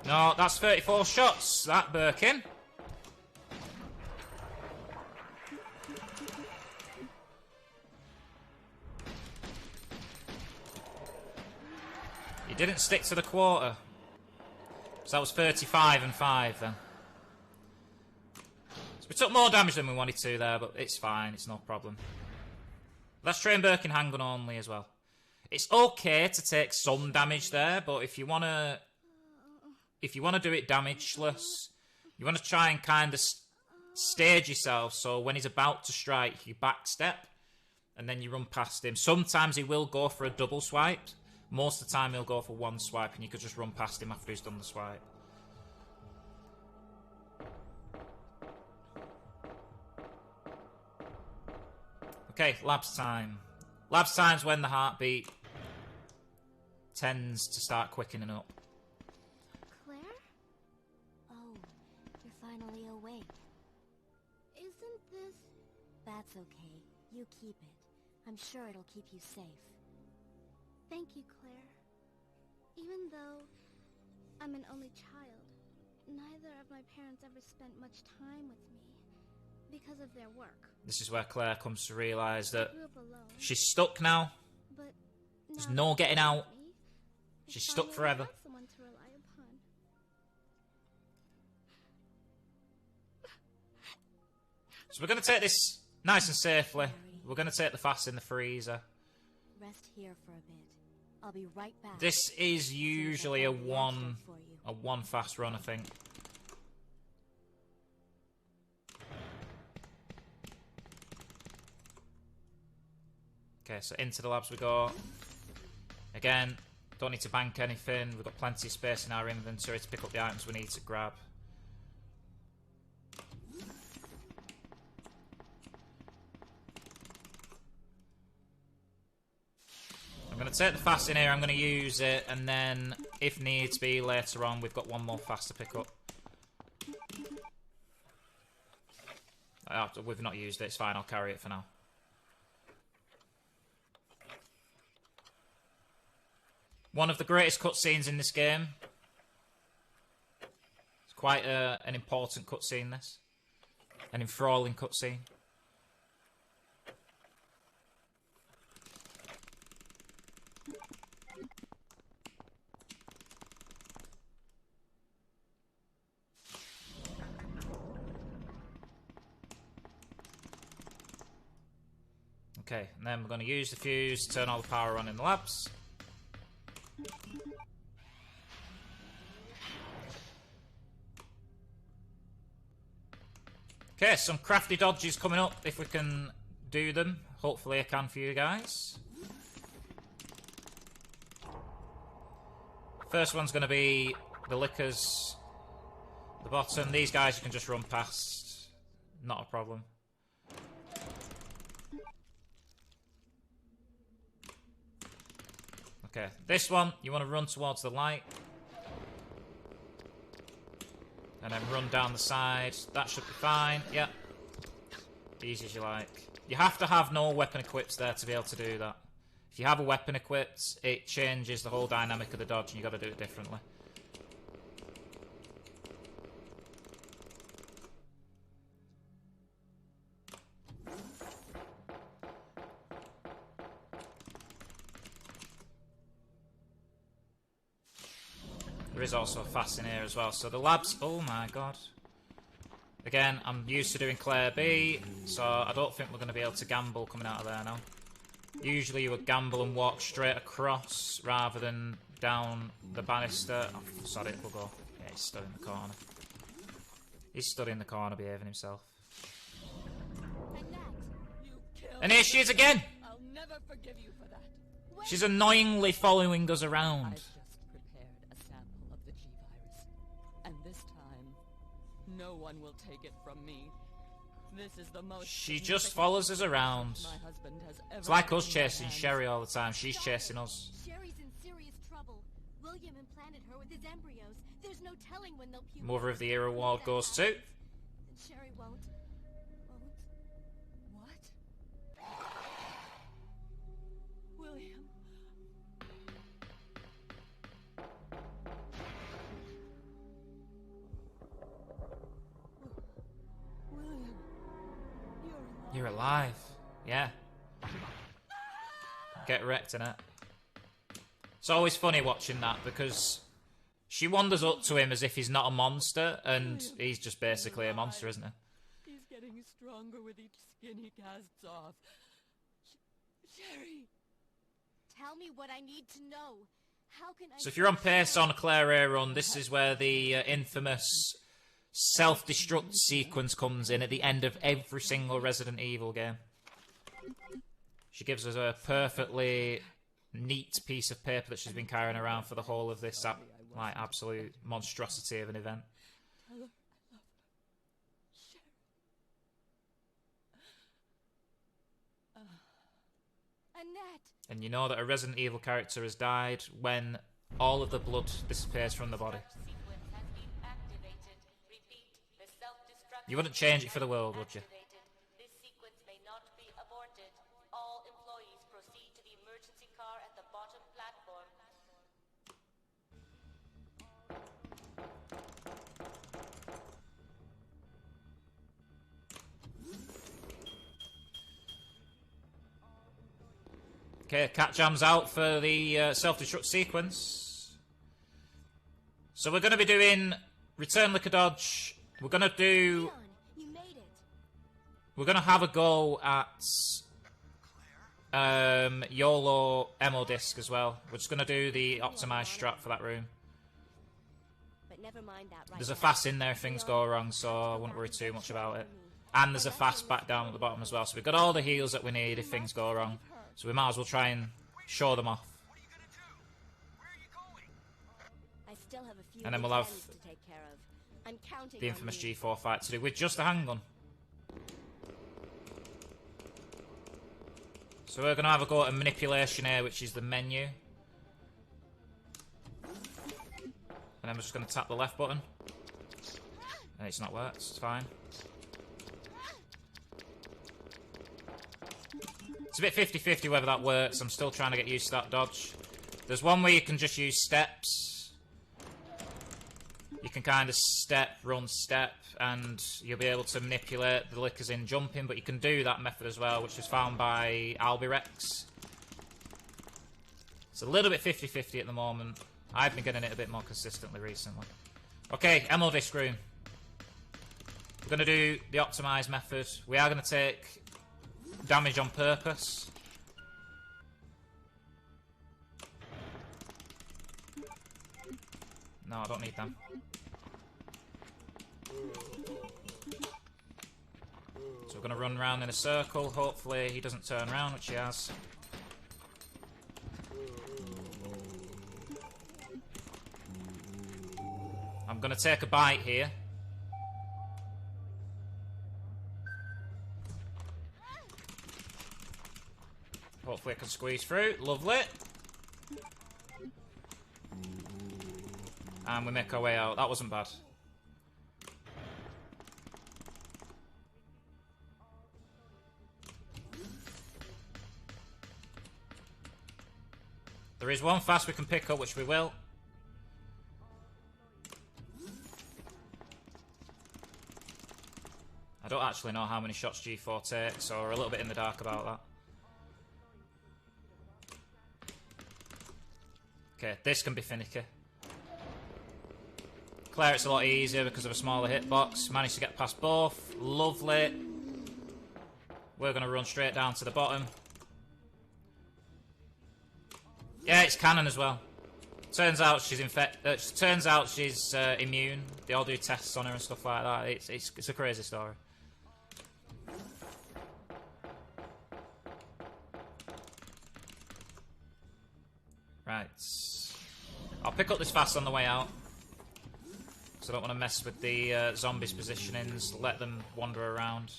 No, that's 34 shots, that Birkin. He didn't stick to the quarter. So that was 35 and 5 then. So we took more damage than we wanted to there, but it's fine, it's no problem. Let's Train Birkin handgun only as well. It's okay to take some damage there, but if you want to do it damageless, you want to try and kind of stage yourself so when he's about to strike, you backstep and then you run past him. Sometimes he will go for a double swipe. Most of the time he'll go for one swipe and you could just run past him after he's done the swipe. Okay, labs time. Labs time's when the heartbeat tends to start quickening up. Claire? Oh, you're finally awake. Isn't this... That's okay. You keep it. I'm sure it'll keep you safe. Thank you, Claire. Even though I'm an only child, neither of my parents ever spent much time with me because of their work. This is where Claire comes to realise that I grew up alone, she's stuck now. but There's now no that getting they're out. with me, I She's stuck finally forever. have someone to rely upon. So we're going to take this nice and safely. We're going to take the fast in the freezer. Rest here for a bit. I'll be right back. This is usually a As soon as I've got the antidote for you. one fast run, I think. Okay, so into the labs we go. Again, don't need to bank anything. We've got plenty of space in our inventory to pick up the items we need to grab. take the fast in here, I'm going to use it, and then, if needs be, later on, we've got one more fast to pick up. We've not used it, it's fine, I'll carry it for now. One of the greatest cutscenes in this game. It's quite an important cutscene, this. An enthralling cutscene. Okay, and then we're going to use the fuse, turn all the power on in the labs. Okay, some crafty dodges coming up, if we can do them. Hopefully I can for you guys. First one's going to be the lickers. The bottom, these guys you can just run past. Not a problem. Okay, this one, you want to run towards the light. And then run down the side. That should be fine. Yep. Easy as you like. You have to have no weapon equipped there to be able to do that. If you have a weapon equipped, it changes the whole dynamic of the dodge and you've got to do it differently. There is also a fast in here as well. So the labs... Oh my god. Again, I'm used to doing Claire B, so I don't think we're going to be able to gamble coming out of there now. Usually you would gamble and walk straight across rather than down the banister. Oh, sorry, we'll go. Yeah, he's stood in the corner. He's stood in the corner behaving himself. And here she is again! I'll never forgive you for that. She's annoyingly following us around. I've just prepared a sample of the G-Virus. And this time, no one will take it from me. This is the most... She just follows us around. My husband has ever It's like us had in my chasing hands. Sherry all the time. She's chasing us. Sherry's in serious trouble. William implanted her with his embryos. There's no telling when they'll puberate. Mother of the Year award If that goes to... happens, then Sherry won't. What? William. William. You're alive. Yeah. Get wrecked in it. It's always funny watching that because she wanders up to him as if he's not a monster and he's just basically a monster, isn't he? He's getting stronger with each skin he casts off. Sherry. Tell me what I need to know. How can I... So if you're on pace on a Claire A run, this is where the infamous self-destruct sequence comes in at the end of every single Resident Evil game. She gives us a perfectly neat piece of paper that she's been carrying around for the whole of this like absolute monstrosity of an event. Tell her I love her. Sherry. Annette! And you know that a Resident Evil character has died when all of the blood disappears from the body. You wouldn't change it for the world, would you? This sequence may not be aborted. All employees proceed to the emergency car at the bottom platform. Okay, cat jams out for the self-destruct sequence. So we're going to be doing return liquor dodge. We're going to do... Leon, you made it. We're going to have a go at YOLO ammo disc as well. We're just going to do the optimized strat for that room. But never mind that right There's a now. fast in there if things go wrong, so I wouldn't worry too much about it. And there's a fast back down at the bottom as well, so we've got all the heals that we need if things go wrong. So we might as well try and show them off. I still have a few And then we'll loose have ends to take care of. I'm counting The on infamous you. G4 fight to do with just a handgun. So we're going to have a go at manipulation here, which is the menu. And then we're just going to tap the left button. And it's not worked, it's fine. It's a bit 50-50 whether that works. I'm still trying to get used to that dodge. There's one where you can just use steps. You can kind of step, run, step, and you'll be able to manipulate the lickers in jumping, but you can do that method as well, which was found by Albirex. It's a little bit 50-50 at the moment. I've been getting it a bit more consistently recently. Okay, ammo disc room. We're going to do the optimised method. We are going to take damage on purpose. No, I don't need them. So we're going to run around in a circle. Hopefully he doesn't turn around, which he has. I'm going to take a bite here. Hopefully I can squeeze through. Lovely. And we make our way out. That wasn't bad. There is one fast we can pick up, which we will. I don't actually know how many shots G4 takes, so we're a little bit in the dark about that. Okay, this can be finicky. Claire, it's a lot easier because of a smaller hitbox. Managed to get past both. Lovely. We're going to run straight down to the bottom. Yeah, it's canon as well. Turns out she's turns out she's immune. They all do tests on her and stuff like that. It's a crazy story. Right. I'll pick up this fast on the way out. So I don't want to mess with the zombies' positionings. Let them wander around.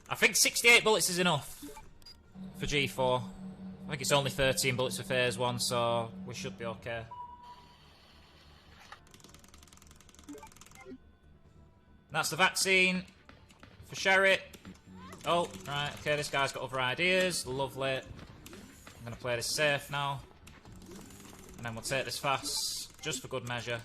I think 68 bullets is enough for G4. I think it's only 13 bullets for phase 1, so we should be okay. That's the vaccine for Sherry. Oh, right, okay, this guy's got other ideas. Lovely. I'm going to play this safe now. And then we'll take this fast, just for good measure.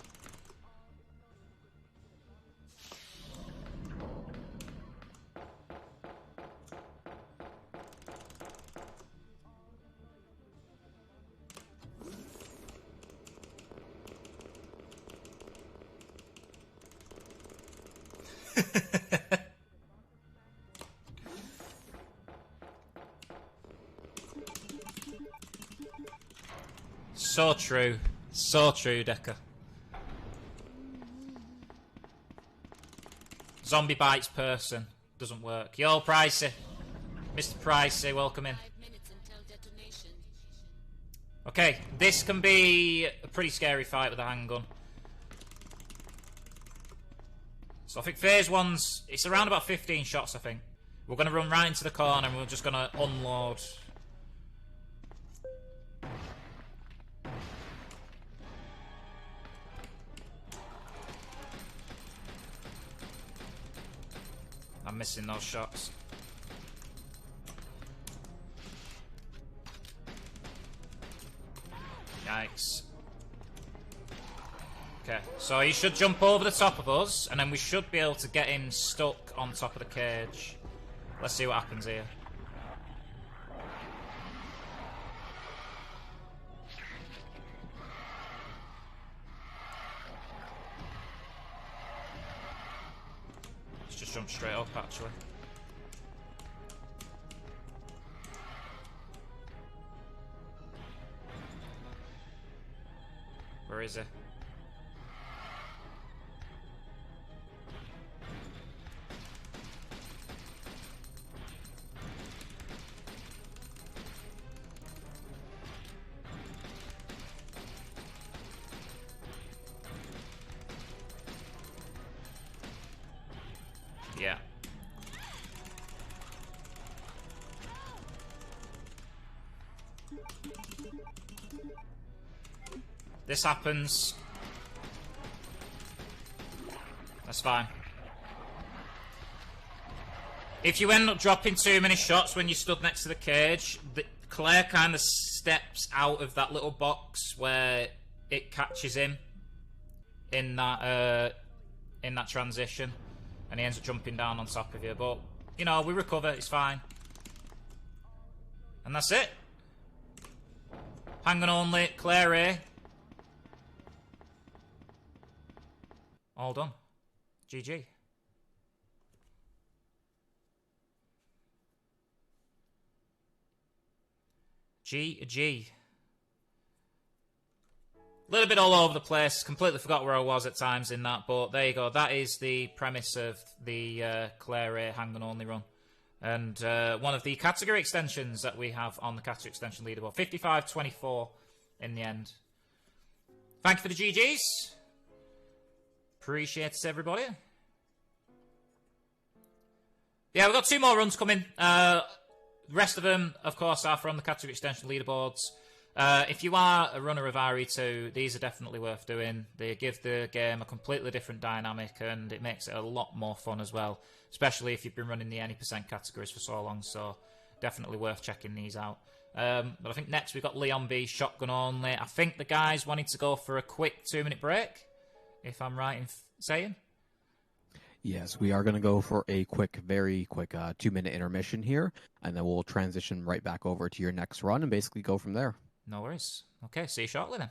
So true. So true, Decker. Zombie bites person. Doesn't work. Yo, Pricey. Mr. Pricey, welcome in. 5 minutes until detonation. Okay, this can be a pretty scary fight with a handgun. So I think phase 1's... It's around about 15 shots, I think. We're going to run right into the corner and we're just going to unload... I'm missing those shots. Yikes. Okay, so he should jump over the top of us, and then we should be able to get him stuck on top of the cage. Let's see what happens here. Let's just jump straight up, actually. Where is he? Yeah. This happens. That's fine. If you end up dropping too many shots when you stood next to the cage, Claire kind of steps out of that little box where it catches him in that transition, and he ends up jumping down on top of you. But you know, we recover. It's fine, and that's it. Handgun only, Claire A. All done. GG. GG. A little bit all over the place. Completely forgot where I was at times in that, but there you go. That is the premise of the Claire A Handgun only run. And one of the category extensions that we have on the category extension leaderboard. 55-24 in the end. Thank you for the GGs. Appreciate it, everybody. Yeah, we've got 2 more runs coming. The rest of them, of course, are from the category extension leaderboards. If you are a runner of RE2, these are definitely worth doing. They give the game a completely different dynamic, and it makes it a lot more fun as well, especially if you've been running the any % categories for so long, so definitely worth checking these out. But I think next we've got Leon B, shotgun only. I think the guys wanted to go for a quick 2-minute break, if I'm right in saying. Yes, we are going to go for a quick, very quick 2-minute intermission here, and then we'll transition right back over to your next run and basically go from there. No worries. Okay, see you shortly then.